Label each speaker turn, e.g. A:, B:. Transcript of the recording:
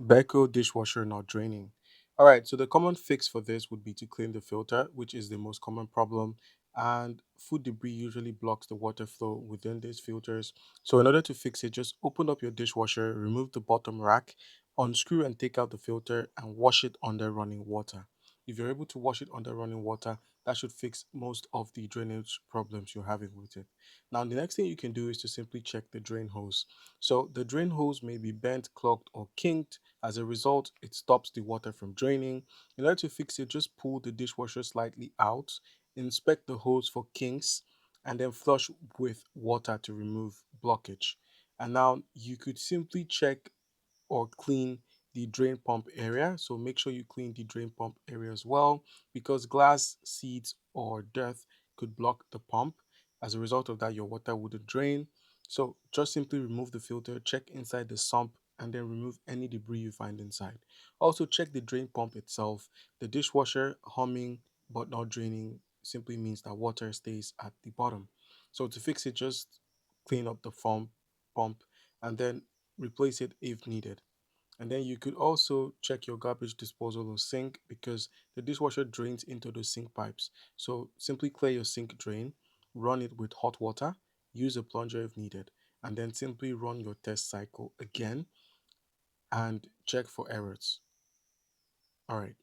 A: Beko Dishwasher not draining. All right, so the common fix for this would be to clean the filter, which is the most common problem. And food debris usually blocks the water flow within these filters. So, in order to fix it, just open up your dishwasher, remove the bottom rack, unscrew and take out the filter, and wash it under running water. If you're able to wash it under running water, that should fix most of the drainage problems you're having with it. Now, the next thing you can do is to simply check the drain hose. So, the drain hose may be bent, clogged, or kinked. As a result, it stops the water from draining. In order to fix it, just pull the dishwasher slightly out, inspect the hose for kinks, and then flush with water to remove blockage. And now you could simply check or clean the drain pump area. So make sure you clean the drain pump area as well because glass, seeds, or dirt could block the pump. As a result of that, your water wouldn't drain. So just simply remove the filter, check inside the sump, and then remove any debris you find inside. Also, check the drain pump itself. The dishwasher humming but not draining simply means that water stays at the bottom. So to fix it, just clean up the pump and then replace it if needed. And then you could also check your garbage disposal or sink because the dishwasher drains into the sink pipes. So simply clear your sink drain, run it with hot water, use a plunger if needed, and then simply run your test cycle again and check for errors. All right.